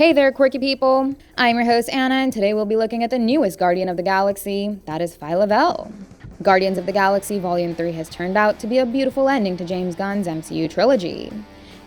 Hey there, quirky people! I'm your host, Anna, and today we'll be looking at the newest Guardian of the Galaxy, that is Phyla Vell. Guardians of the Galaxy Volume 3 has turned out to be a beautiful ending to James Gunn's MCU trilogy.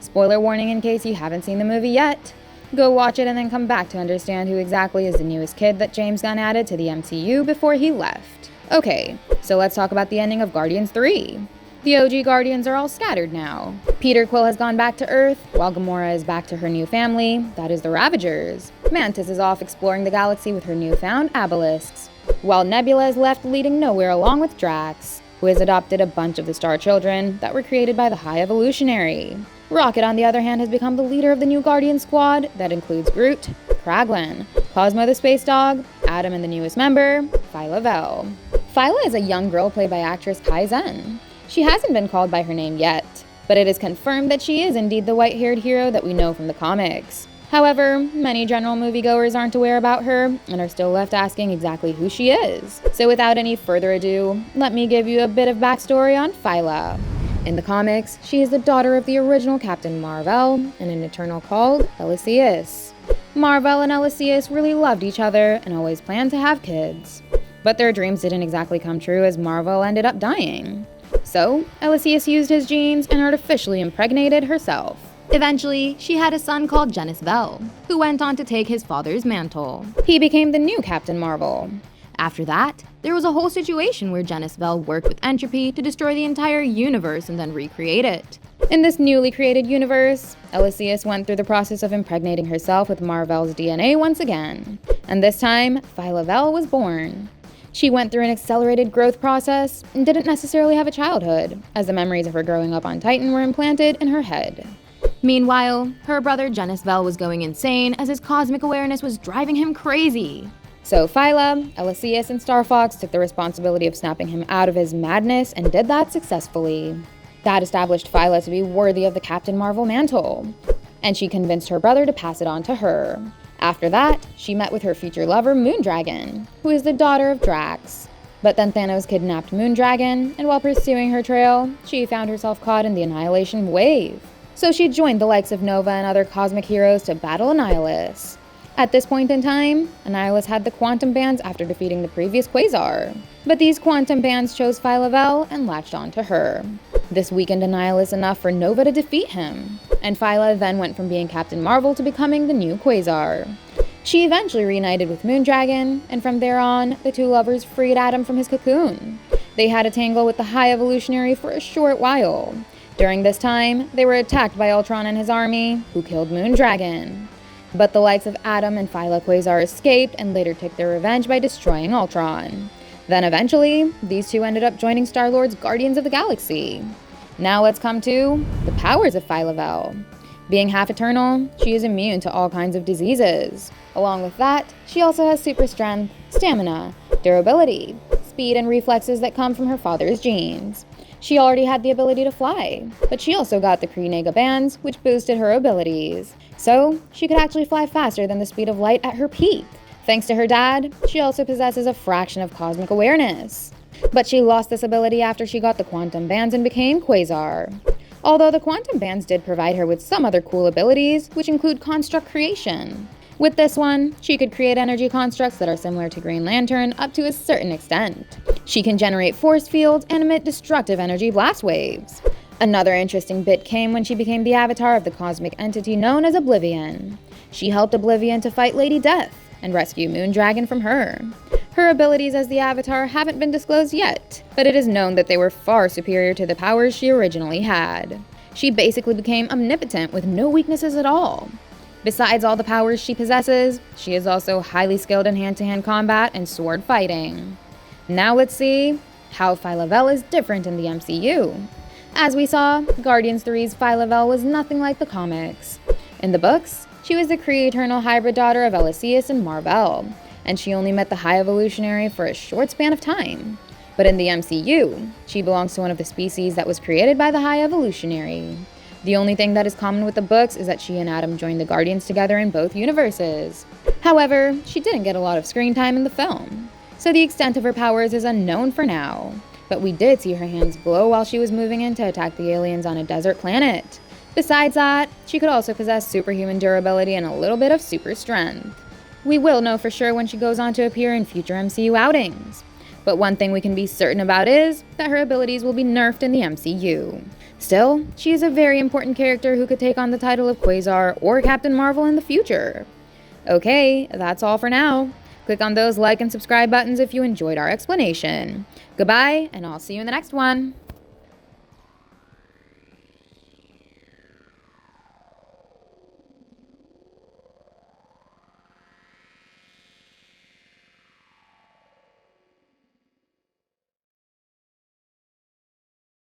Spoiler warning in case you haven't seen the movie yet. Go watch it and then come back to understand who exactly is the newest kid that James Gunn added to the MCU before he left. Okay, so let's talk about the ending of Guardians 3. The OG Guardians are all scattered now. Peter Quill has gone back to Earth, while Gamora is back to her new family, that is the Ravagers. Mantis is off exploring the galaxy with her newfound Abelisks, while Nebula is left leading nowhere along with Drax, who has adopted a bunch of the Star Children that were created by the High Evolutionary. Rocket, on the other hand, has become the leader of the new Guardian squad that includes Groot, Kraglin, Cosmo the Space Dog, Adam and the newest member, Phyla Vell. Phyla is a young girl played by actress Kai Zen. She hasn't been called by her name yet, but it is confirmed that she is indeed the white-haired hero that we know from the comics. However, many general moviegoers aren't aware about her and are still left asking exactly who she is. So without any further ado, let me give you a bit of backstory on Phyla. In the comics, she is the daughter of the original Captain Mar-Vell and an Eternal called Elysius. Mar-Vell and Elysius really loved each other and always planned to have kids. But their dreams didn't exactly come true as Mar-Vell ended up dying. So, Elysius used his genes and artificially impregnated herself. Eventually, she had a son called Genis Vell, who went on to take his father's mantle. He became the new Captain Marvel. After that, there was a whole situation where Genis Vell worked with Entropy to destroy the entire universe and then recreate it. In this newly created universe, Elysius went through the process of impregnating herself with Mar-Vell's DNA once again, and this time, Phyla Vell was born. She went through an accelerated growth process and didn't necessarily have a childhood, as the memories of her growing up on Titan were implanted in her head. Meanwhile, her brother Genis Vell was going insane as his cosmic awareness was driving him crazy. So Phyla, Elysius, and Star Fox took the responsibility of snapping him out of his madness and did that successfully. That established Phyla to be worthy of the Captain Marvel mantle, and she convinced her brother to pass it on to her. After that, she met with her future lover, Moondragon, who is the daughter of Drax. But then Thanos kidnapped Moondragon, and while pursuing her trail, she found herself caught in the Annihilation Wave. So she joined the likes of Nova and other cosmic heroes to battle Annihilus. At this point in time, Annihilus had the Quantum Bands after defeating the previous Quasar. But these Quantum Bands chose Phyla Vell and latched onto her. This weakened Annihilus enough for Nova to defeat him, and Phyla then went from being Captain Marvel to becoming the new Quasar. She eventually reunited with Moondragon, and from there on, the two lovers freed Adam from his cocoon. They had a tangle with the High Evolutionary for a short while. During this time, they were attacked by Ultron and his army, who killed Moondragon. But the likes of Adam and Phyla Quasar escaped and later took their revenge by destroying Ultron. Then eventually, these two ended up joining Star-Lord's Guardians of the Galaxy. Now let's come to the powers of Phyla Vell. Being half eternal, she is immune to all kinds of diseases. Along with that, she also has super strength, stamina, durability, speed, and reflexes that come from her father's genes. She already had the ability to fly, but she also got the Kree bands, which boosted her abilities. So, she could actually fly faster than the speed of light at her peak. Thanks to her dad, she also possesses a fraction of cosmic awareness. But she lost this ability after she got the Quantum Bands and became Quasar. Although the Quantum Bands did provide her with some other cool abilities, which include construct creation. With this one, she could create energy constructs that are similar to Green Lantern up to a certain extent. She can generate force fields and emit destructive energy blast waves. Another interesting bit came when she became the avatar of the cosmic entity known as Oblivion. She helped Oblivion to fight Lady Death and rescue Moondragon from her. Her abilities as the Avatar haven't been disclosed yet, but it is known that they were far superior to the powers she originally had. She basically became omnipotent with no weaknesses at all. Besides all the powers she possesses, she is also highly skilled in hand-to-hand combat and sword fighting. Now let's see how Phyla Vell is different in the MCU. As we saw, Guardians 3's Phyla Vell was nothing like the comics. In the books, she was the Kree Eternal hybrid daughter of Elysius and Mar-Vell, and she only met the High Evolutionary for a short span of time. But in the MCU, she belongs to one of the species that was created by the High Evolutionary. The only thing that is common with the books is that she and Adam joined the Guardians together in both universes. However, she didn't get a lot of screen time in the film, so the extent of her powers is unknown for now. But we did see her hands glow while she was moving in to attack the aliens on a desert planet. Besides that, she could also possess superhuman durability and a little bit of super strength. We will know for sure when she goes on to appear in future MCU outings. But one thing we can be certain about is that her abilities will be nerfed in the MCU. Still, she is a very important character who could take on the title of Quasar or Captain Marvel in the future. Okay, that's all for now. Click on those like and subscribe buttons if you enjoyed our explanation. Goodbye, and I'll see you in the next one.